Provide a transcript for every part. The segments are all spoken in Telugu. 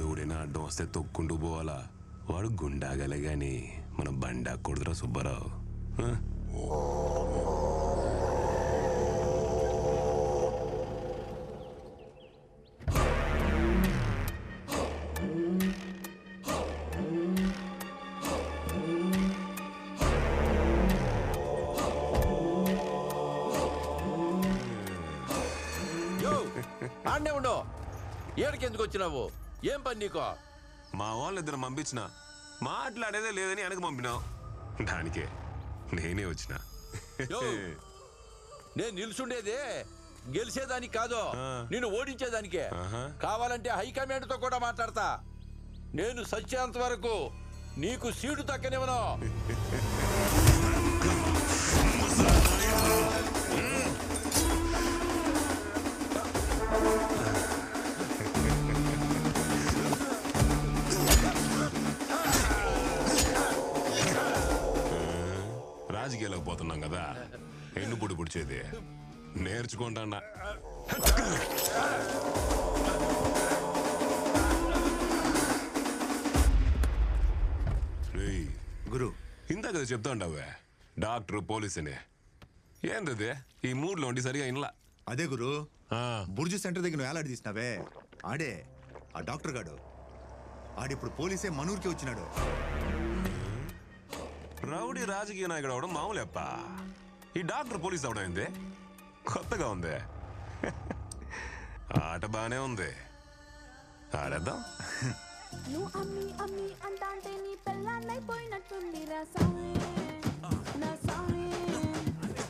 ఎవడైనా అడ్డం వస్తే తొక్కుంటూ పోవాలా? వాడు గుండాగలే గాని మన బండా కొడుతురా సుబ్బారావు. ఆడనే ఉండవు. ఏడికి ఎందుకు వచ్చినావు? ఏం పని నీకో? మా వాళ్ళు ఇద్దరు పంపించిన మాట్లాడేదే లేదని వెనక పంపినావు. దానికే నేనే వచ్చిన. నేను నిల్చుండేదే గెలిచేదానికి కాదు, నిన్ను ఓడించేదానికే. కావాలంటే హైకమాండ్ తో కూడా మాట్లాడతా. నేను సచ్చేంత వరకు నీకు సీటు దక్కనివ్వను. రాజకీయాలకు పోతున్నాం కదా, ఎన్ను పుడి పుడిచేది నేర్చుకుంటా. గురు ఇంత కదా చెప్తా ఉంటావే డాక్టర్ పోలీస్ అని. ఏందది ఈ మూడ్లో ఉండి సరిగా ఇన్లా? అదే గురు, బుర్జు సెంటర్ దగ్గర వేలాడి తీసినావే ఆడే ఆ డాక్టర్ గాడు. ఆడిప్పుడు పోలీసే మనూరికి వచ్చినాడు. రౌడీ రాజకీయ నాయకుడు అవడం మామూలేప్ప. ఈ డాక్టర్ పోలీస్ అవడం ఏంది కొత్తగా ఉంది. ఆట బానే ఉంది, ఆడేద్దాం. నువ్వు అమ్మి అమ్మి అంటాంటే నీ పెళ్ళాన్నైపోయినట్టుంది రా స్వామి, నా స్వామి.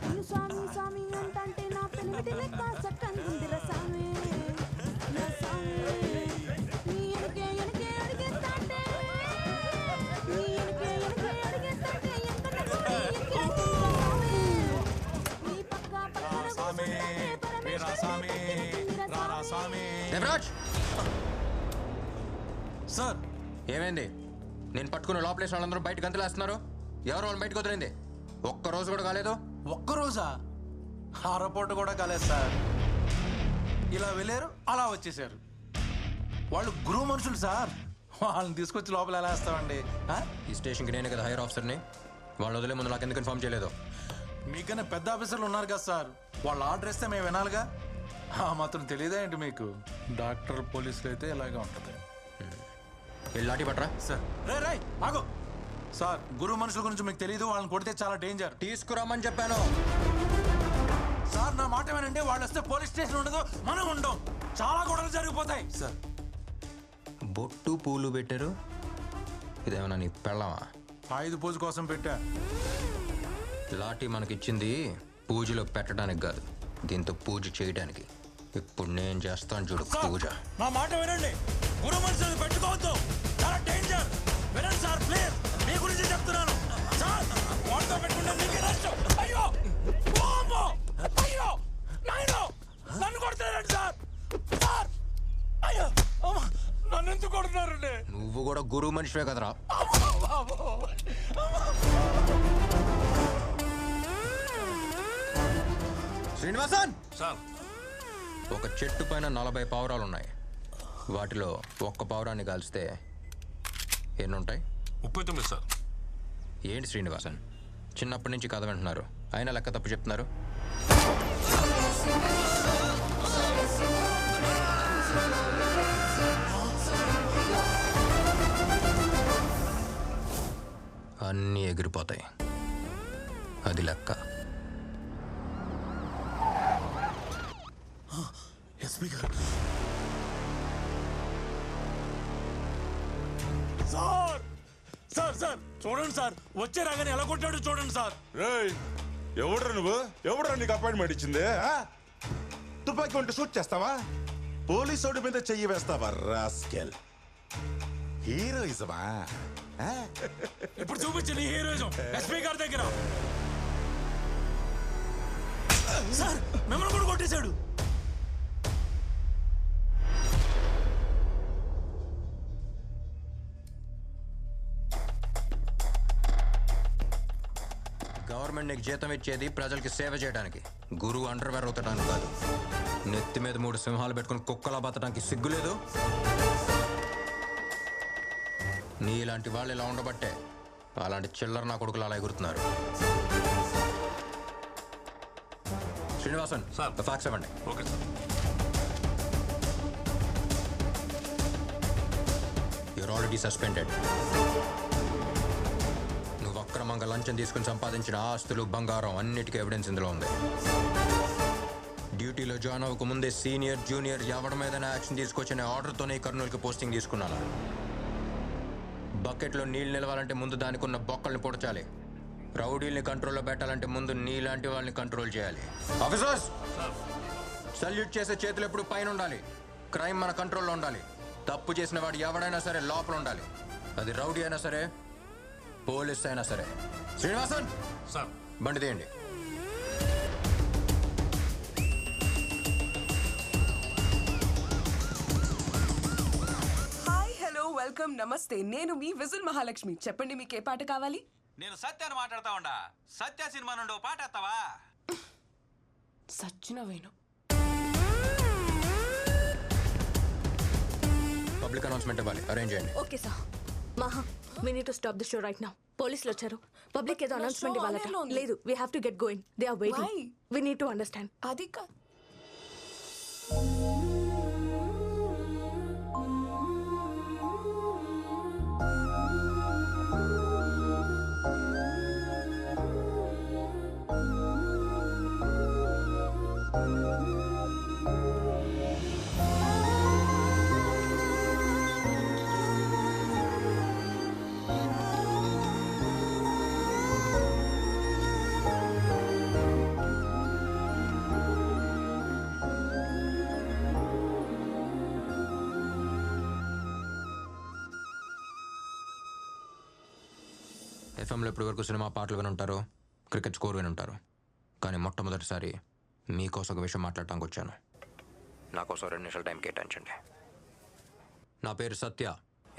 నువ్వు స్వామి స్వామి అంటాంటే నా పెళ్ళి లెక్క చక్కంది రా స్వామి, నా స్వామి. నీ ఎనకే ఎనకే అడిగేస్తాంటే, నీ ఎనకే ఎనకే అడిగేస్తాంటే ఎంకన్న కోడి ఎక్కేస్తుంది రా స్వామి. నీ పక్క పక్కన కూర్చుంటే పరమేశ్వరుని ఎక్కేస్తుంది రా స్వామి. దేవరాజ్ సార్, ఏమైంది? నేను పట్టుకున్న లోపలేసిన వాళ్ళందరూ బయట గంతులేస్తున్నారు. ఎవరు వాళ్ళు బయటకు వదిలింది? ఒక్కరోజు కూడా కాలేదు. ఒక్కరోజా? అరపూట కూడా కాలేదు సార్. ఇలా వెళ్ళారు, అలా వచ్చేసారు. వాళ్ళు గురువు మనుషులు సార్. వాళ్ళని తీసుకొచ్చి లోపల ఎలా వేస్తామండి? ఈ స్టేషన్కి నేనే కదా హైయర్ ఆఫీసర్ని. వాళ్ళు వదిలే ముందు నాకు ఎందుకు ఇన్ఫార్మ్ చేయలేదు? మీకన్నా పెద్ద ఆఫీసర్లు ఉన్నారు కదా సార్, వాళ్ళు ఆర్డర్ ఇస్తే మేము వినాలిగా. మాత్రం తెలియదా ఏంటి మీకు? డాక్టర్ పోలీసులు అయితే ఇలాగే ఉంటుంది. లాఠీ పట్రా సార్. రే రే ఆగో సార్, గురువు మనుషుల గురించి మీకు తెలియదు. వాళ్ళని కొడితే చాలా డేంజర్. తీసుకురామని చెప్పాను సార్. నా మాట ఏమేనంటే, వాళ్ళు వస్తే పోలీస్ స్టేషన్ ఉండదు, మనం ఉండం. చాలా గొడవలు జరిగిపోతాయి సార్. బొట్టు పూలు పెట్టారు. ఇదేమన్నా నీ పెళ్ళమా? ఆయుధ పూజ కోసం పెట్టా. లాఠీ మనకిచ్చింది పూజలో పెట్టడానికి కాదు, దీంతో పూజ చేయడానికి. ఇప్పుడు నేను చేస్తాను చూడు పూజ. నా మాట వినండి, గురు మనుషులు పెట్టుకోవద్దు, చాలా డేంజర్. వినండి సార్ ప్లీజ్, మీ గురించి చెప్తున్నాను సార్. వాళ్ళతో పెట్టుకుంటే మీకే నష్టం. అయ్యో అయ్యో నాయనో, నన్ను కొడుతున్నారండి సార్. సార్ అయ్యో, నన్ను ఎందుకు కొడుతున్నారండి? నువ్వు కూడా గురువు మనిషివే కదరా. శ్రీనివాసన్ సార్, ఒక చెట్టు పైన 40 పావురాలు ఉన్నాయి. వాటిలో ఒక్క పావురాన్ని కాల్స్తే ఎన్ని ఉంటాయి? 39 సార్. ఏంటి శ్రీనివాసన్, చిన్నప్పటి నుంచి కథ వింటున్నారు, అయినా లెక్క తప్పు చెప్తున్నారు. అన్నీ ఎగిరిపోతాయి, అది లెక్క. ఎస్పీ గారు సార్. సార్ సార్ చూడండి సార్, వచ్చే రాగానే ఎలా కొట్టాడు చూడండి సార్. ఎవడ్రా నువ్వు? ఎవడ్రా నీకు అపాయింట్మెంట్ ఇచ్చింది? తుపాకీ ఉంటే షూట్ చేస్తావా? పోలీసోడి మీద చెయ్యి వేస్తావా రాస్కెల్? హీరోయిజమా? ఇప్పుడు చూపించింది హీరోయిజం ఎస్పీ గారి దగ్గర. సార్ మిమ్మల్ని కూడా కొట్టేశాడు. గవర్నమెంట్ నీకు జీతం ఇచ్చేది ప్రజలకి సేవ చేయడానికి, గురువు అండర్వేర్ అవుతడానికి కాదు. నెత్తి మీద 3 సింహాలు పెట్టుకుని కుక్కలా బతడానికి సిగ్గులేదు? నీలాంటి వాళ్ళు ఇలా ఉండబట్టే అలాంటి చిల్లర నా కొడుకులు అలా ఎగురుతున్నారు. శ్రీనివాసన్ సార్. ఫ్యాక్స్ ఇవ్వండి. Okay sir. Your already suspended. నువ్వు అక్రమంగా లంచం తీసుకుని సంపాదించిన ఆస్తులు, బంగారం అన్నిటికీ ఎవిడెన్స్ ఇందులో ఉంది. డ్యూటీలో జాయిన్ అవ్వక ముందే సీనియర్, జూనియర్ ఎవరి మీదైనా యాక్షన్ తీసుకొచ్చిన ఆర్డర్తోనే కర్నూలుకి పోస్టింగ్ తీసుకున్నాను. బకెట్లో నీళ్ళు నిలవాలంటే ముందు దానికి ఉన్న బొక్కల్ని పొడచాలి. రౌడీల్ని కంట్రోల్లో పెట్టాలంటే ముందు నీలాంటి వాళ్ళని కంట్రోల్ చేయాలి. ఆఫీసర్స్, సల్యూట్ చేసే చేతులు ఎప్పుడు పైన ఉండాలి. క్రైమ్ మన కంట్రోల్లో ఉండాలి. తప్పు చేసిన వాడు ఎవడైనా సరే లోపల ఉండాలి. అది రౌడీ అయినా సరే, పోలీస్ అయినా సరే. శ్రీనివాసన్ సార్. బండి తీయండి. హాయ్, హలో, వెల్కమ్, నమస్తే. నేను మీ విజిల్ మహాలక్ష్మి. చెప్పండి, మీకు ఏ పాట కావాలి? నేను సత్యాన్ని మాట్లాడతా ఉండా. సత్య సినిమా నుండి ఓ పాట ఎత్తావా? సచ్చిన వేణు. పబ్లిక్ అనౌన్స్మెంట్ ఇవ్వాలి. అరేంజ్ చేయండి. Okay sir. మహా, we need to stop the show right now. పోలీసులు వచ్చారు. పబ్లిక్ ఏదో అనౌన్స్మెంట్ ఇవ్వాలట. లేదు, we have to get going. They are waiting. Why? We need to understand. అది కా ఎఫ్ఎంలో ఇప్పటి వరకు సినిమా పాటలు విని ఉంటారు, క్రికెట్ స్కోర్ విని ఉంటారు. కానీ మొట్టమొదటిసారి మీకోసం ఒక విషయం మాట్లాడటానికి వచ్చాను. నా కోసం 2 నిమిషాలు టైం కేటాయించండి. నా పేరు సత్య.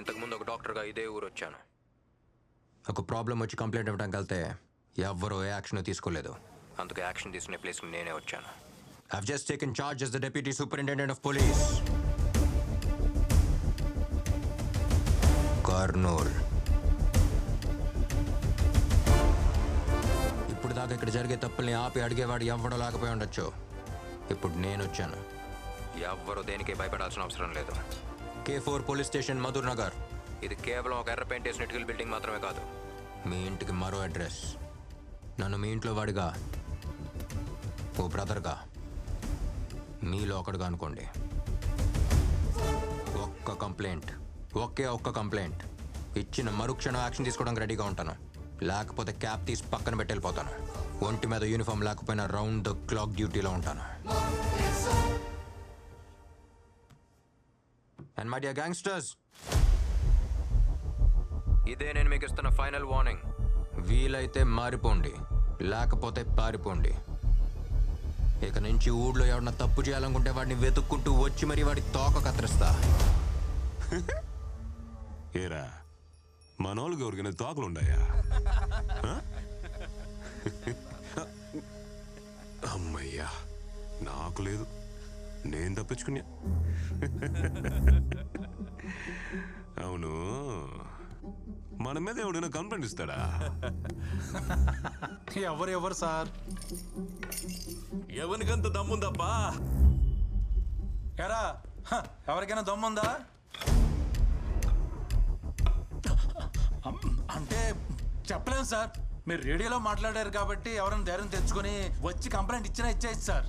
ఇంతకుముందు ఒక డాక్టర్గా ఇదే ఊరు వచ్చాను. ఒక ప్రాబ్లం వచ్చి కంప్లైంట్ ఇవ్వడానికి వెళ్తే ఎవ్వరూ ఏ యాక్షన్ తీసుకోలేదు. అందుకే యాక్షన్ తీసుకునే ప్లేస్కి నేనే వచ్చాను. I've just taken charge as the Deputy Superintendent of Police. Kurnool. ఇప్పుడు దాకా ఇక్కడ జరిగే తప్పుల్ని ఆపి అడిగేవాడు ఎవ్వడో లేకపోయి ఉండొచ్చు. ఇప్పుడు నేను వచ్చాను. ఎవ్వరూ దేనికి భయపడాల్సిన అవసరం లేదు. K4 police station, Madhur Nagar. ఇది కేవలం ఒక ఎర్ర పెయింట్ వేసిన ఇటుకల బిల్డింగ్ మాత్రమే కాదు, మీ ఇంటికి మరో అడ్రస్. నన్ను మీ ఇంట్లో వాడిగా, ఓ బ్రదర్గా, మీలో ఒకడుగా అనుకోండి. ఒక్క కంప్లైంట్, ఒక్క కంప్లైంట్ ఇచ్చిన మరుక్షణం యాక్షన్ తీసుకోవడానికి రెడీగా ఉంటాను. లేకపోతే క్యాప్ తీసి పక్కన పెట్టి వెళ్ళిపోతాను. ఒంటి మీద యూనిఫామ్ లేకపోయినా రౌండ్ ద క్లాక్ డ్యూటీలో ఉంటాను. అండ్ మై డియర్ గ్యాంగ్స్టర్స్, ఇదే నేను మీకు ఇస్తున్న ఫైనల్ వార్నింగ్. వీలైతే మారిపోండి, లేకపోతే పారిపోండి. ఇక నుంచి ఊళ్ళో ఎవరన్నా తప్పు చేయాలనుకుంటే వాడిని వెతుక్కుంటూ వచ్చి మరీ వాడి తోక కత్తిరిస్తా. ఏరా, మనోళ్ళకి ఎవరికైనా తోకలు ఉన్నాయా? అమ్మయ్యా, నాకు లేదు, నేను తప్పించుకున్నా. అవును, మన మీద ఎవడైనా కంప్లైంట్ ఇస్తాడా? ఎవరు సార్? ఎవరికంత దమ్ముందప్పా? ఎరా, ఎవరికైనా దమ్ముందా? అంటే చెప్పలేము సార్. మీరు రేడియోలో మాట్లాడారు కాబట్టి ఎవరైనా ధైర్యం తెచ్చుకొని వచ్చి కంప్లైంట్ ఇచ్చినా ఇచ్చేయచ్చు సార్.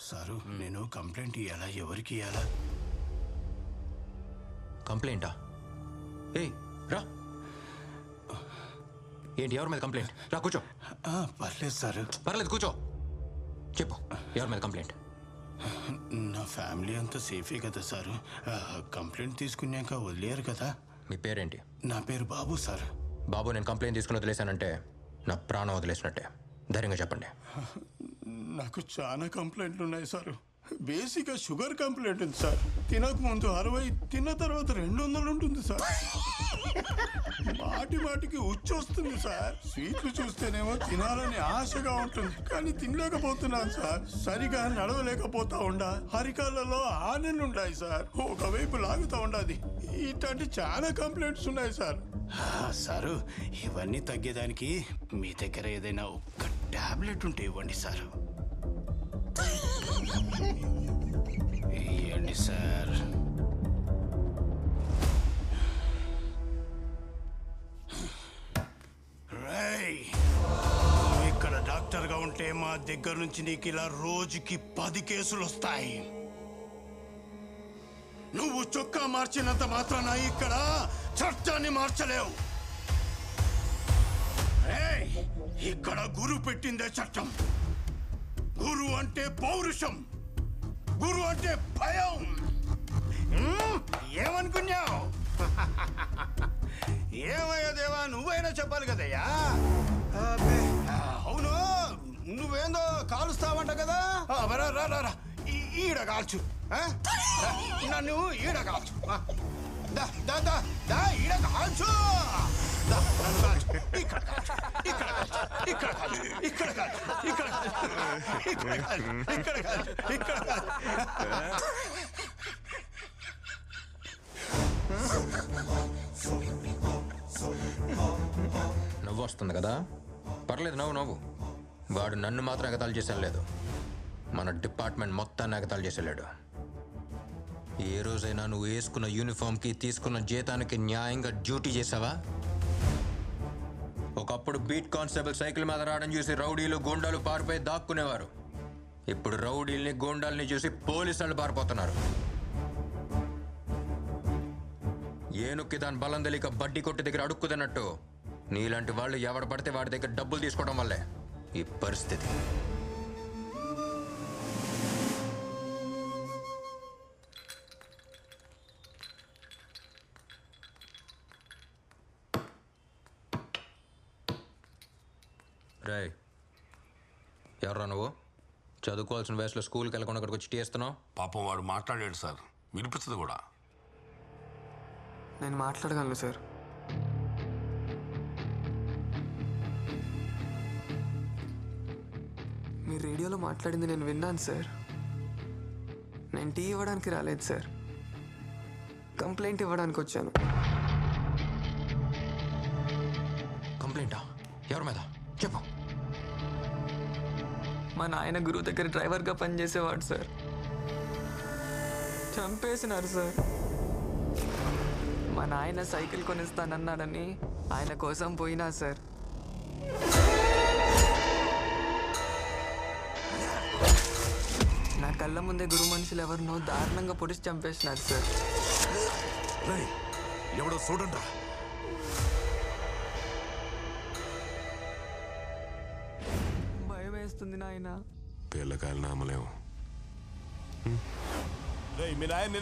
సారు, నేను కంప్లైంట్ ఇవ్వాలా? ఎవరికి ఇవ్వాలా? కంప్లైంటా? ఏయ్ రా. ఏంటి, ఎవరి మీద కంప్లైంట్? రా కూర్చో. పర్లేదు సారు. పర్లేదు కూర్చో. చెప్పు, ఎవరి మీద కంప్లైంట్? నా ఫ్యామిలీ అంతా సేఫే కదా సారు. కంప్లైంట్ తీసుకున్నాక వదిలేరు కదా. మీ పేరేంటి? నా పేరు బాబు సార్. బాబు, నేను కంప్లైంట్ తీసుకుని వదిలేశానంటే నా ప్రాణం వదిలేసినట్టే. ధైర్యంగా చెప్పండి. నాకు చాలా కంప్లైంట్లు ఉన్నాయి సారు. బేసిక్గా షుగర్ కంప్లైంట్ ఉంది సార్. తినక ముందు 60, తిన్న తర్వాత 200 ఉంటుంది సార్. మాటి మాటికి ఉచ్చొస్తుంది సార్. స్వీట్లు చూస్తేనేమో తినాలని ఆశగా ఉంటుంది, కానీ తినలేకపోతున్నాను సార్. సరిగా నడవలేకపోతా ఉండా, అరికాళ్ళలో ఆనెలుండాయి సార్. ఒకవైపు లాగుతా ఉండాది. ఇట్లాంటి చాలా కంప్లైంట్స్ ఉన్నాయి సార్. సారు, ఇవన్నీ తగ్గేదానికి మీ దగ్గర ఏదైనా ఒక్క టాబ్లెట్ ఉంటే ఇవ్వండి సారు. ఇవ్వండి సార్. ఇక్కడ డాక్టర్గా ఉంటే మా దగ్గర నుంచి నీకు ఇలా రోజుకి 10 కేసులు వస్తాయి. నువ్వు చొక్కా మార్చినంత మాత్రాన ఇక్కడ చట్టాన్ని మార్చలేవు. ఇక్కడ గురు పెట్టిందే చట్టం. గురు అంటే పౌరుషం, గురు అంటే భయం. ఏమనుకున్నావు? ఏమయ్యా దేవా, నువ్వైనా చెప్పాలి కదయ్యా. అవును, నువ్వేందో కాలుస్తావంట కదా. రా ఈడ కాల్చు, నన్ను ఈడ కాల్చు, ఈడ కాల్చు. ఇక్కడ కాల్చు, ఇక్కడ కాల్చు, ఇక్కడ కాల్చు, ఇక్కడ కాల్చు, ఇక్కడ కాల్చు, ఇక్కడ కాల్చు, ఇక్కడ కాల్చు. నవ్వు వస్తుంది కదా, పర్లేదు, నవ్వు. వాడు నన్ను మాత్రం ఎగతాళి చేసాను లేదు, మన డిపార్ట్మెంట్ మొత్తాన్ని ఎగతాళి చేసేలాడు. ఏ రోజైనా నువ్వు వేసుకున్న యూనిఫామ్కి తీసుకున్న జీతానికి న్యాయంగా డ్యూటీ చేసావా? ఒకప్పుడు బీట్ కానిస్టేబుల్ సైకిల్ మీద రావడం చూసి రౌడీలు గూండాలు పారిపోయి దాక్కునేవారు. ఇప్పుడు రౌడీల్ని గూండాల్ని చూసి పోలీసు వాళ్ళు పారిపోతున్నారు. ఏనుక్కి దాని బలం తెలియక బడ్డీ కొట్టి దగ్గర అడుక్కుతున్నట్టు నీలాంటి వాళ్ళు ఎవడ పడితే వాడి దగ్గర డబ్బులు తీసుకోవడం వల్లే ఈ పరిస్థితి. రే, ఎవర్రా నువ్వు? చదువుకోవాల్సిన వయసులో స్కూల్కి వెళ్ళకుండా ఇక్కడికి వచ్చి టీ చేస్తున్నావు? పాపం వాడు మాట్లాడాడు సార్, వినిపిస్తుంది కూడా. నేను మాట్లాడగలను సార్. మీరు రేడియోలో మాట్లాడింది నేను విన్నాను సార్. నేను టీ ఇవ్వడానికి రాలేదు సార్, కంప్లైంట్ ఇవ్వడానికి వచ్చాను. కంప్లైంటా? ఎవరి మీద చెప్పు. మా నాయన గురువు దగ్గర డ్రైవర్గా పనిచేసేవాడు సార్. చంపేసినారు సార్. మా నాయన సైకిల్ కొనిస్తానన్నాడని ఆయన కోసం పోయినా సార్. నా కళ్ళ ముందే గురు మనుషులు ఎవరినో దారుణంగా పొడిచి చంపేసినారు సార్. ఎవడో చూడండి. భయం వేస్తుంది నాయన. పిల్లకాయలు నామలేము. మీ నాయన